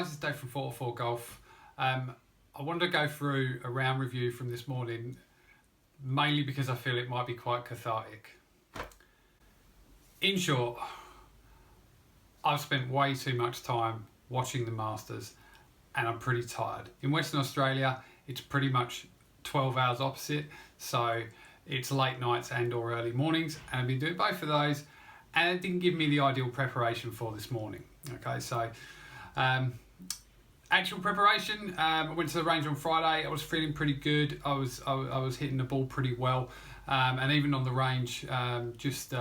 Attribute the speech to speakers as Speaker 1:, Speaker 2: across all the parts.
Speaker 1: guys, it's Dave from Fore Golf. I wanted to go through a round review from this morning, mainly because I feel it might be quite cathartic. In short, I've spent way too much time watching the Masters and I'm pretty tired. In Western Australia, it's pretty much 12 hours opposite, so it's late nights and or early mornings, and I've been doing both of those, and it didn't give me the ideal preparation for this morning. Okay, so actual preparation, I went to the range on Friday. I was feeling pretty good. I was hitting the ball pretty well, and even on the range just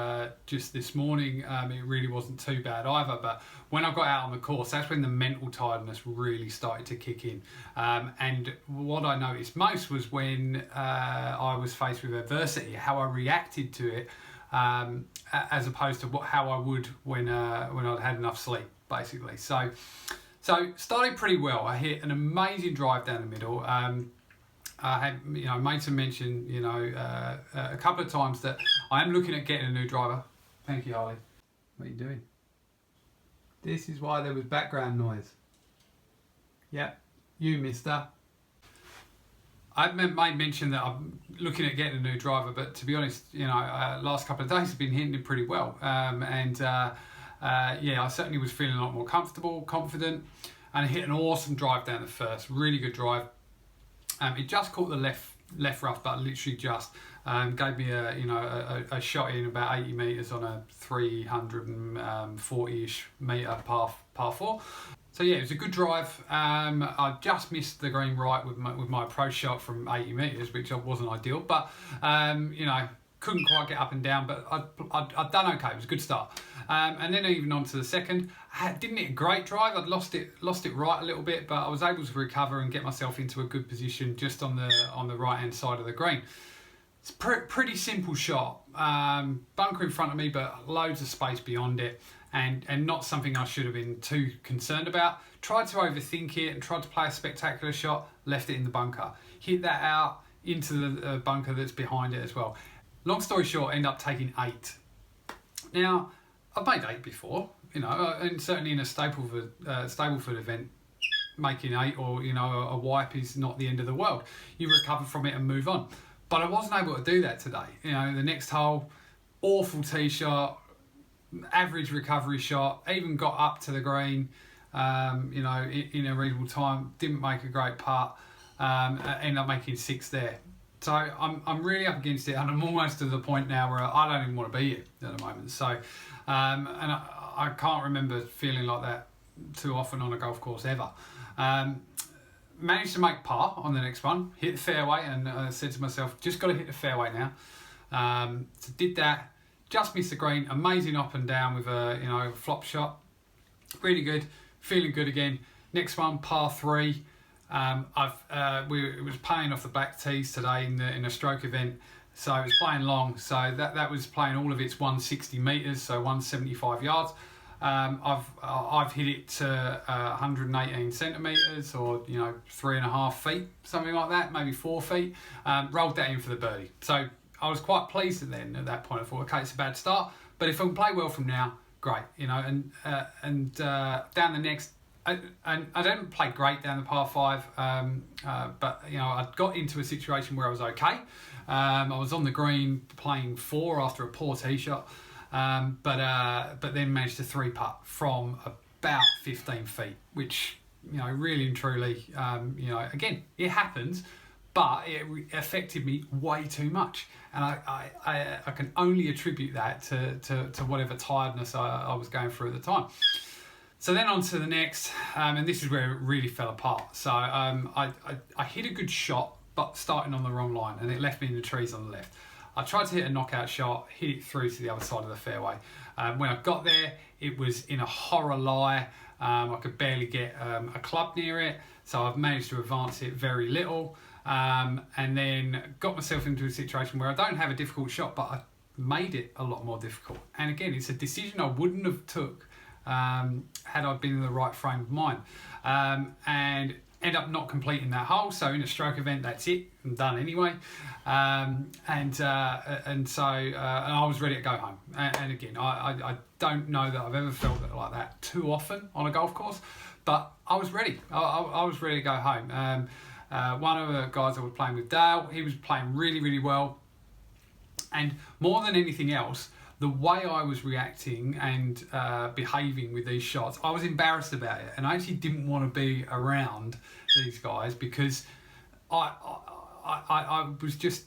Speaker 1: this morning, it really wasn't too bad either. But when I got out on the course, that's when the mental tiredness really started to kick in. And what I noticed most was when I was faced with adversity, how I reacted to it, as opposed to how I would when I'd had enough sleep, basically. So started pretty well. I hit an amazing drive down the middle. I had, made some mention, a couple of times that I am looking at getting a new driver. Thank you, Harley. What are you doing? This is why there was background noise. Yep, you, mister. I made mention that I'm looking at getting a new driver, but to be honest, last couple of days have been hitting it pretty well. I certainly was feeling a lot more comfortable, confident, and I hit an awesome drive down the first. Really good drive. It just caught the left rough, but literally just gave me a shot in about 80 metres on a 340-ish metre par 4. So yeah, it was a good drive. I just missed the green right with my approach shot from 80 metres, which wasn't ideal, but couldn't quite get up and down, but I'd done okay. It was a good start. And then even on to the second, I didn't hit a great drive. I'd lost it right a little bit, but I was able to recover and get myself into a good position just on the right hand side of the green. It's a pretty simple shot. Bunker in front of me, but loads of space beyond it, and not something I should have been too concerned about. Tried to overthink it and tried to play a spectacular shot, left it in the bunker. Hit that out into the bunker that's behind it as well. Long story short, end up taking 8. Now, I've made 8 before, and certainly in a Stableford event, making 8 or a wipe is not the end of the world. You recover from it and move on. But I wasn't able to do that today. The next hole, awful tee shot, average recovery shot, even got up to the green, in a reasonable time, didn't make a great putt, ended up making 6 there. So I'm really up against it, and I'm almost to the point now where I don't even want to be here at the moment. So, and I can't remember feeling like that too often on a golf course ever. Managed to make par on the next one, hit the fairway, and I said to myself, just got to hit the fairway now. So did that, just missed the green, amazing up and down with a flop shot, really good, feeling good again. Next one, par 3. It was playing off the back tees today in a stroke event, so it was playing long. So that was playing all of its 160 metres, so 175 yards. I've hit it to 118 centimetres, or 3.5 feet, something like that, maybe 4 feet. Rolled that in for the birdie. So I was quite pleased at that point. I thought, okay, it's a bad start, but if I can play well from now, great. And down the next. And I didn't play great down the par 5, but I got into a situation where I was okay. I was on the green playing 4 after a poor tee shot, but then managed to 3-putt from about 15 feet, which really and truly, again, it happens, but it affected me way too much, and I can only attribute that to whatever tiredness I was going through at the time. So then on to the next, and this is where it really fell apart. So I hit a good shot, but starting on the wrong line, and it left me in the trees on the left. I tried to hit a knockout shot, hit it through to the other side of the fairway. When I got there, it was in a horror lie. I could barely get a club near it, so I've managed to advance it very little, and then got myself into a situation where I don't have a difficult shot, but I made it a lot more difficult. And again, it's a decision I wouldn't have took had I been in the right frame of mind, and end up not completing that hole. So in a stroke event, that's it, I'm done anyway, and I was ready to go home. And again, I don't know that I've ever felt like that too often on a golf course, but I was ready. I was ready to go home. One of the guys I was playing with, Dale, he was playing really, really well. And more than anything else, the way I was reacting and behaving with these shots, I was embarrassed about it. And I actually didn't want to be around these guys because I was just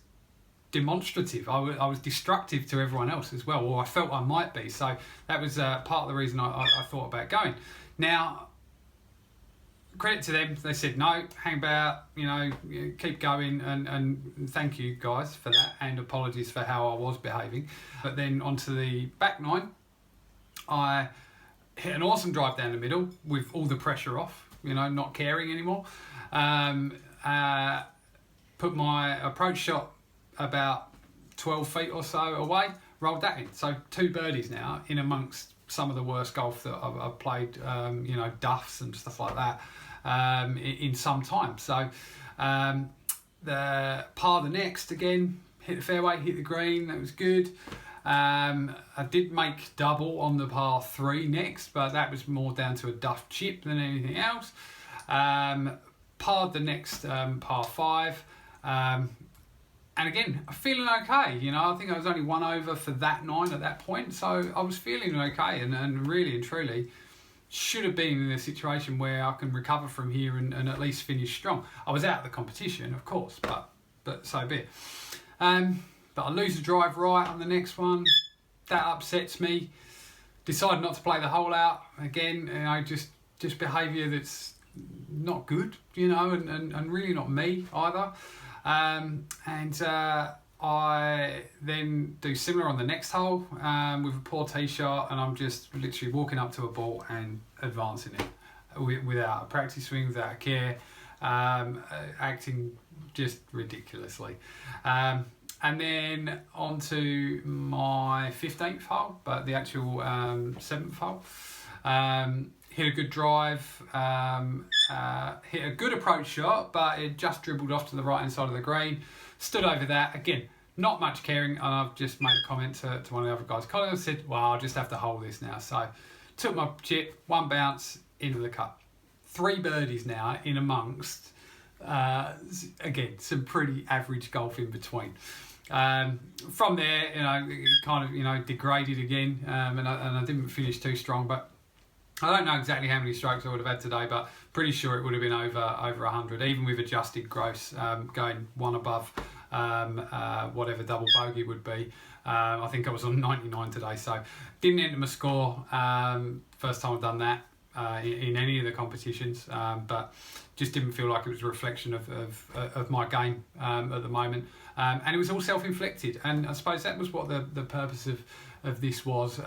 Speaker 1: demonstrative. I was destructive to everyone else as well, or I felt I might be. So that was part of the reason I thought about going. Now, credit to them, they said no, hang about, keep going, and thank you guys for that, and apologies for how I was behaving. But then onto the back nine, I hit an awesome drive down the middle with all the pressure off, not caring anymore. Put my approach shot about 12 feet or so away, rolled that in. So 2 birdies now in amongst some of the worst golf that I've played, duffs and stuff like that, in some time. So the par the next, again, hit the fairway, hit the green, that was good. I did make double on the par 3 next, but that was more down to a duff chip than anything else. Parred the next par 5. And again, I'm feeling okay. I think I was only 1 over for that 9 at that point. So I was feeling okay and really and truly should have been in a situation where I can recover from here and at least finish strong. I was out of the competition, of course, but so be it. But I lose the drive right on the next one. That upsets me. Decide not to play the hole out. Again, just behaviour that's not good, and really not me either. I then do similar on the next hole with a poor tee shot, and I'm just literally walking up to a ball and advancing it without a practice swing, without a care, acting just ridiculously. And then on to my 15th hole, but the actual 7th hole. Hit a good drive, hit a good approach shot, but it just dribbled off to the right hand side of the green. Stood over that, again, not much caring, and I've just made a comment to one of the other guys. Colin said, well, I'll just have to hold this now. So took my chip, 1 bounce into the cup. 3 birdies now in amongst, again, some pretty average golf in between. From there, it kind of, degraded again, and I didn't finish too strong, but I don't know exactly how many strokes I would have had today, but pretty sure it would have been over 100, even with adjusted gross, going 1 above whatever double bogey would be. I think I was on 99 today, so didn't enter my score. First time I've done that in any of the competitions, but just didn't feel like it was a reflection of my game at the moment. And it was all self-inflicted, and I suppose that was what the purpose of this was.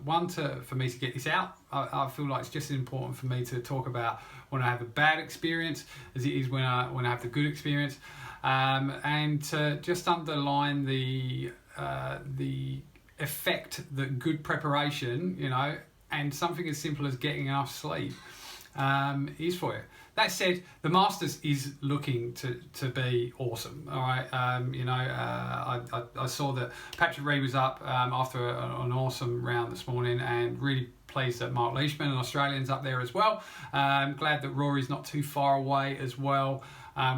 Speaker 1: One, for me to get this out. I feel like it's just as important for me to talk about when I have a bad experience as it is when I have the good experience, and to just underline the effect that good preparation, and something as simple as getting enough sleep is for you. That said, the Masters is looking to be awesome. All right, I saw that Patrick Reed was up after an awesome round this morning, and really pleased that Mark Leishman, an Australian's up there as well. Glad that Rory's not too far away as well.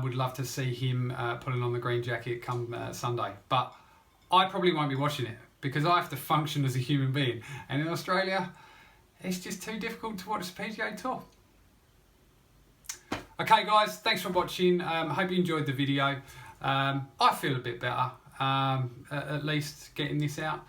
Speaker 1: Would love to see him putting on the green jacket come Sunday, but I probably won't be watching it because I have to function as a human being, and in Australia, it's just too difficult to watch the PGA Tour. Okay guys, thanks for watching. Hope you enjoyed the video. I feel a bit better, at least getting this out.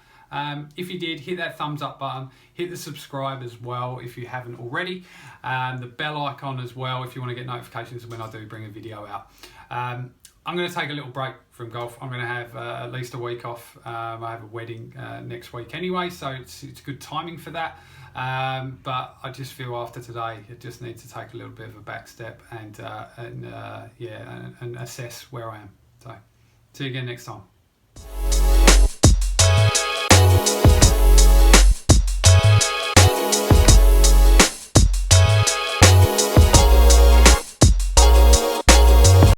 Speaker 1: If you did, hit that thumbs up button, hit the subscribe as well if you haven't already, the bell icon as well if you want to get notifications when I do bring a video out. I'm going to take a little break from golf. I'm going to have at least a week off. I have a wedding next week anyway, so it's good timing for that. But I just feel after today, I just need to take a little bit of a back step and assess where I am. So, see you again next time.